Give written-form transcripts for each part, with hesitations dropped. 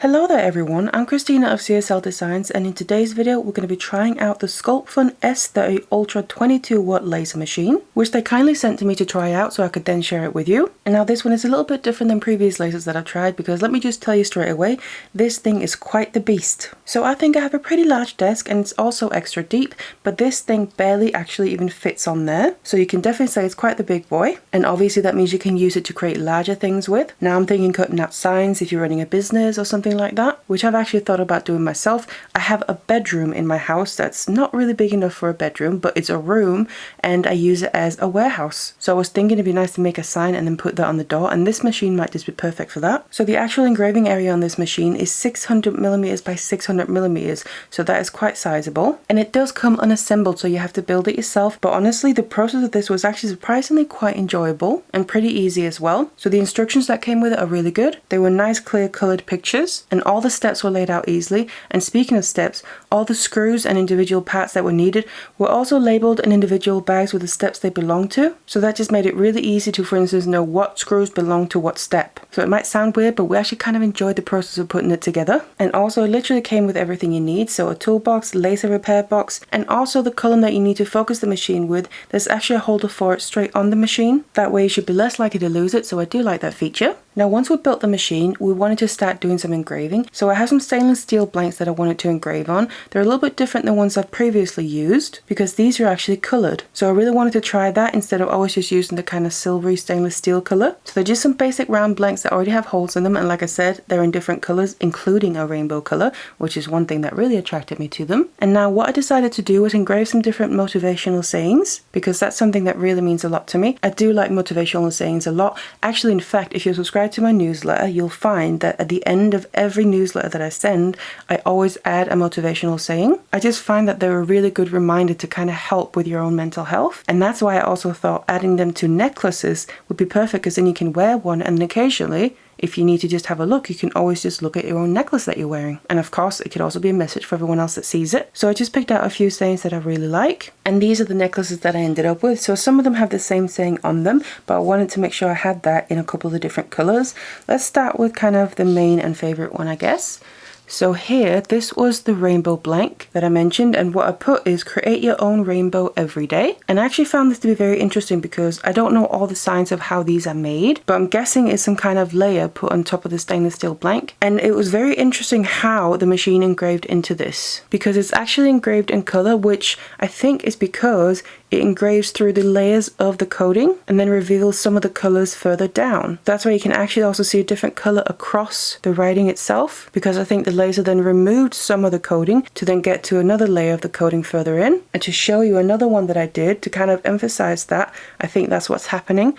Hello there everyone, I'm Christina of CSLdesigns, and in today's video we're going to be trying out the Sculpfun S30 Ultra 22 watt laser machine, which they kindly sent to me to try out so I could then share it with you. And now this one is a little bit different than previous lasers that I've tried, because let me just tell you straight away, this thing is quite the beast. So I think I have a pretty large desk and it's also extra deep, but this thing barely actually even fits on there. So you can definitely say it's quite the big boy, and obviously that means you can use it to create larger things with. Now I'm thinking cutting out signs if you're running a business or something like that, which I've actually thought about doing myself. I have a bedroom in my house that's not really big enough for a bedroom, but it's a room and I use it as a warehouse. So I was thinking it'd be nice to make a sign and then put that on the door, and this machine might just be perfect for that. So the actual engraving area on this machine is 600mm by 600mm, so that is quite sizable, and it does come unassembled, so you have to build it yourself. But honestly, the process of this was actually surprisingly quite enjoyable and pretty easy as well. So the instructions that came with it are really good. They were nice clear colored pictures, and all the steps were laid out easily. And speaking of steps, all the screws and individual parts that were needed were also labeled in individual bags with the steps they belong to. So that just made it really easy to, for instance, know what screws belong to what step. So it might sound weird, but we actually kind of enjoyed the process of putting it together. And also it literally came with everything you need. So a toolbox, laser repair box, and also the column that you need to focus the machine with. There's actually a holder for it straight on the machine. That way you should be less likely to lose it, so I do like that feature. Now once we built the machine, we wanted to start doing some engraving. So I have some stainless steel blanks that I wanted to engrave on. They're a little bit different than ones I've previously used, because these are actually coloured. So I really wanted to try that instead of always just using the kind of silvery stainless steel colour. So they're just some basic round blanks that already have holes in them, and like I said, they're in different colours, including a rainbow colour, which is one thing that really attracted me to them. And now what I decided to do was engrave some different motivational sayings, because that's something that really means a lot to me. I do like motivational sayings a lot. Actually, in fact, if you're subscribed to my newsletter, you'll find that at the end of every newsletter that I send, I always add a motivational saying. I just find that they're a really good reminder to kind of help with your own mental health. And that's why I also thought adding them to necklaces would be perfect, because then you can wear one, and occasionally, if you need to just have a look, you can always just look at your own necklace that you're wearing. And of course, it could also be a message for everyone else that sees it. So I just picked out a few sayings that I really like. And these are the necklaces that I ended up with. So some of them have the same saying on them, but I wanted to make sure I had that in a couple of the different colors. Let's start with kind of the main and favorite one, I guess. So here, this was the rainbow blank that I mentioned, and what I put is create your own rainbow every day. And I actually found this to be very interesting, because I don't know all the science of how these are made, but I'm guessing it's some kind of layer put on top of the stainless steel blank. And it was very interesting how the machine engraved into this, because it's actually engraved in color, which I think is because it engraves through the layers of the coating and then reveals some of the colors further down. That's why you can actually also see a different color across the writing itself, because I think the laser then removed some of the coating to then get to another layer of the coating further in. And to show you another one that I did to kind of emphasize that, I think that's what's happening.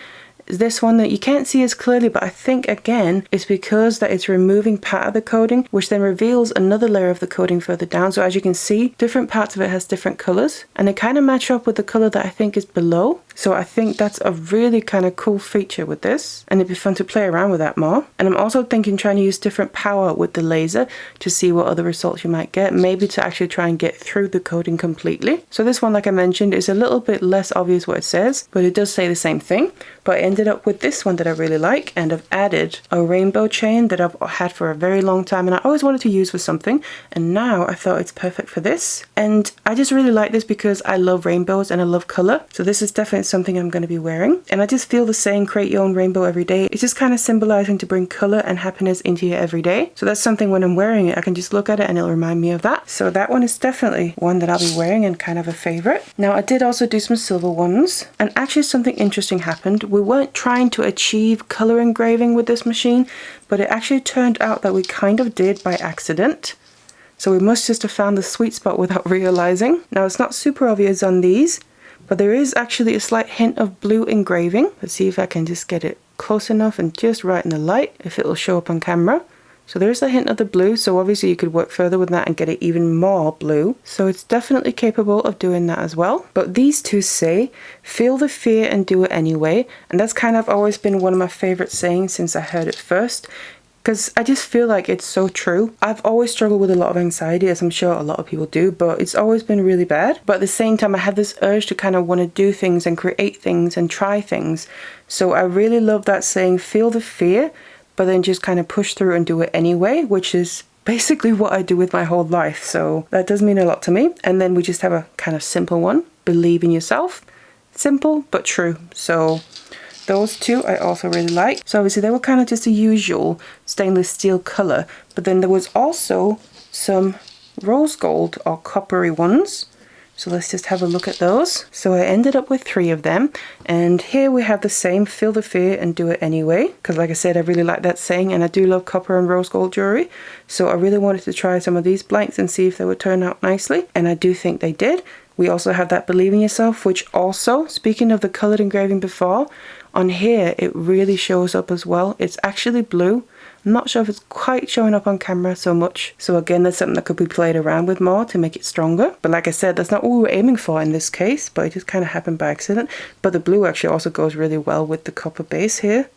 This one that you can't see as clearly, but I think again it's because that it's removing part of the coating, which then reveals another layer of the coating further down. So as you can see, different parts of it has different colors, and they kind of match up with the color that I think is below. So I think that's a really kind of cool feature with this, and it'd be fun to play around with that more. And I'm also thinking trying to use different power with the laser to see what other results you might get, maybe to actually try and get through the coating completely. So this one, like I mentioned, is a little bit less obvious what it says, but it does say the same thing. But I ended up with this one that I really like, and I've added a rainbow chain that I've had for a very long time, and I always wanted to use for something, and now I thought it's perfect for this. And I just really like this because I love rainbows and I love color, so this is definitely something I'm going to be wearing. And I just feel the saying create your own rainbow every day, it's just kind of symbolizing to bring color and happiness into your everyday. So that's something when I'm wearing it, I can just look at it and it'll remind me of that. So that one is definitely one that I'll be wearing and kind of a favorite. Now I did also do some silver ones, and actually something interesting happened. We weren't trying to achieve color engraving with this machine, but it actually turned out that we kind of did by accident. So we must just have found the sweet spot without realizing. Now it's not super obvious on these, but there is actually a slight hint of blue engraving. Let's see if I can just get it close enough and just right in the light, if it will show up on camera. So there's a hint of the blue, so obviously you could work further with that and get it even more blue. So it's definitely capable of doing that as well. But these two say, feel the fear and do it anyway. And that's kind of always been one of my favorite sayings since I heard it first, because I just feel like it's so true. I've always struggled with a lot of anxiety, as I'm sure a lot of people do, but it's always been really bad. But at the same time, I have this urge to kind of want to do things and create things and try things. So I really love that saying, feel the fear, but then just kind of push through and do it anyway, which is basically what I do with my whole life. So that does mean a lot to me. And then we just have a kind of simple one, believe in yourself. Simple but true. So those two I also really like. So obviously they were kind of just the usual stainless steel color, but then there was also some rose gold or coppery ones. So let's just have a look at those. So I ended up with 3 of them, and here we have the same, feel the fear and do it anyway, because like I said, I really like that saying, and I do love copper and rose gold jewelry. So I really wanted to try some of these blanks and see if they would turn out nicely, and I do think they did. We also have that believe in yourself, which also, speaking of the colored engraving before, on here it really shows up as well. It's actually blue. I'm not sure if it's quite showing up on camera so much. So again, that's something that could be played around with more to make it stronger. But like I said, that's not what we were aiming for in this case, but it just kind of happened by accident. But the blue actually also goes really well with the copper base here.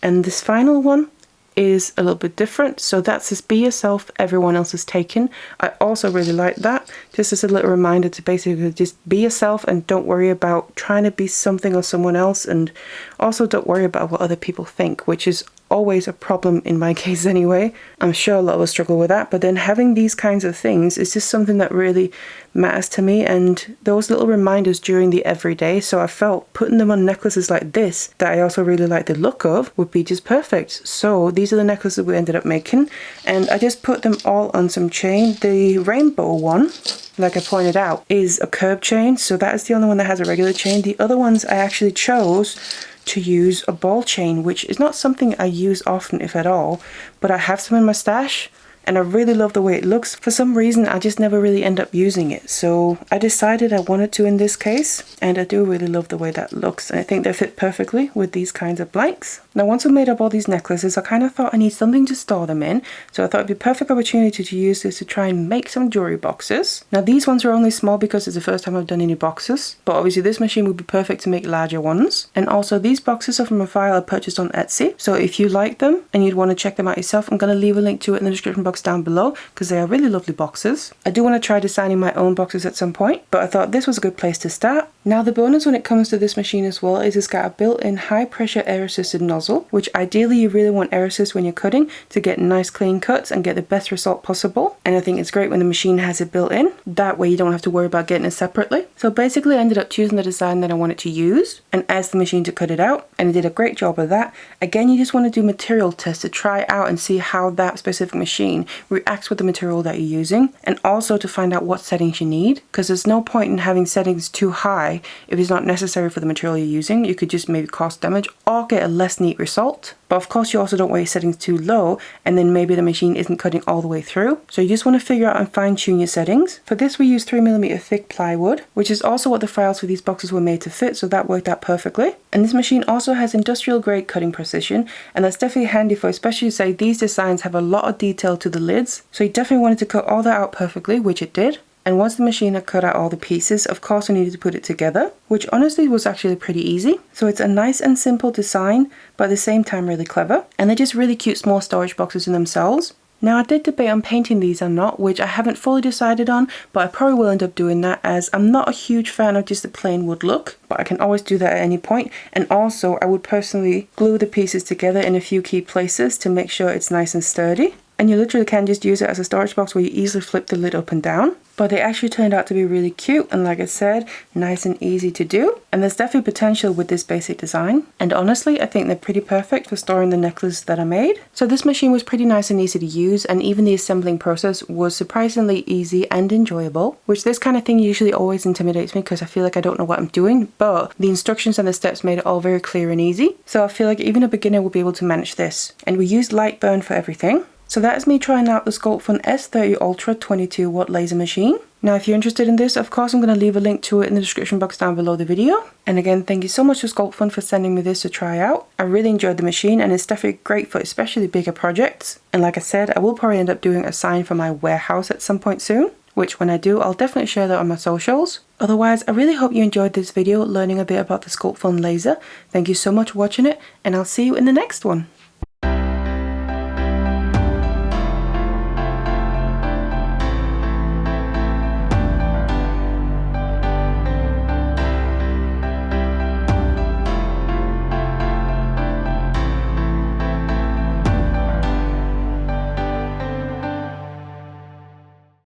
And this final one is a little bit different. So that's just be yourself, everyone else is taken. I also really like that. Just as a little reminder to basically just be yourself and don't worry about trying to be something or someone else, and also don't worry about what other people think, which is always a problem in my case anyway. I'm sure a lot of us struggle with that, but then having these kinds of things is just something that really matters to me, and those little reminders during the everyday. So I felt putting them on necklaces like this that I also really like the look of would be just perfect. So these are the necklaces we ended up making, and I just put them all on some chain. The rainbow one, like I pointed out, is a curb chain, so that is the only one that has a regular chain. The other ones I actually chose to use a ball chain, which is not something I use often, if at all, but I have some in my stash and I really love the way it looks. For some reason I just never really end up using it, so I decided I wanted to in this case, and I do really love the way that looks, and I think they fit perfectly with these kinds of blanks. Now once I've made up all these necklaces, I kind of thought I need something to store them in, so I thought it'd be a perfect opportunity to use this to try and make some jewelry boxes. Now these ones are only small because it's the first time I've done any boxes, but obviously this machine would be perfect to make larger ones. And also these boxes are from a file I purchased on Etsy, so if you like them and you'd want to check them out yourself, I'm going to leave a link to it in the description box down below, because they are really lovely boxes. I do want to try designing my own boxes at some point, but I thought this was a good place to start. Now the bonus when it comes to this machine as well is it's got a built-in high pressure air assisted nozzle, which ideally you really want air assist when you're cutting to get nice clean cuts and get the best result possible. And I think it's great when the machine has it built in, that way you don't have to worry about getting it separately. So basically I ended up choosing the design that I wanted to use and asked the machine to cut it out, and it did a great job of that. Again, you just want to do material tests to try out and see how that specific machine reacts with the material that you're using, and also to find out what settings you need, because there's no point in having settings too high if it's not necessary for the material you're using. You could just maybe cause damage or get a less neat result. But of course you also don't want your settings too low and then maybe the machine isn't cutting all the way through. So you just want to figure out and fine tune your settings. For this we use 3mm thick plywood, which is also what the files for these boxes were made to fit, so that worked out perfectly. And this machine also has industrial grade cutting precision, and that's definitely handy for, especially say these designs have a lot of detail to the lids, so you definitely wanted to cut all that out perfectly, which it did. And once the machine had cut out all the pieces, of course I needed to put it together, which honestly was actually pretty easy. So it's a nice and simple design, but at the same time really clever. And they're just really cute small storage boxes in themselves. Now I did debate on painting these or not, which I haven't fully decided on, but I probably will end up doing that, as I'm not a huge fan of just the plain wood look, but I can always do that at any point. And also I would personally glue the pieces together in a few key places to make sure it's nice and sturdy. And you literally can just use it as a storage box where you easily flip the lid up and down. But they actually turned out to be really cute, and like I said, nice and easy to do. And there's definitely potential with this basic design. And honestly, I think they're pretty perfect for storing the necklace that I made. So this machine was pretty nice and easy to use, and even the assembling process was surprisingly easy and enjoyable, which this kind of thing usually always intimidates me because I feel like I don't know what I'm doing, but the instructions and the steps made it all very clear and easy. So I feel like even a beginner will be able to manage this. And we used light burn for everything. So that is me trying out the Sculpfun S30 Ultra 22W laser machine. Now if you're interested in this, of course I'm going to leave a link to it in the description box down below the video. And again, thank you so much to Sculpfun for sending me this to try out. I really enjoyed the machine, and it's definitely great for especially bigger projects. And like I said, I will probably end up doing a sign for my warehouse at some point soon, which when I do, I'll definitely share that on my socials. Otherwise, I really hope you enjoyed this video learning a bit about the Sculpfun laser. Thank you so much for watching it, and I'll see you in the next one.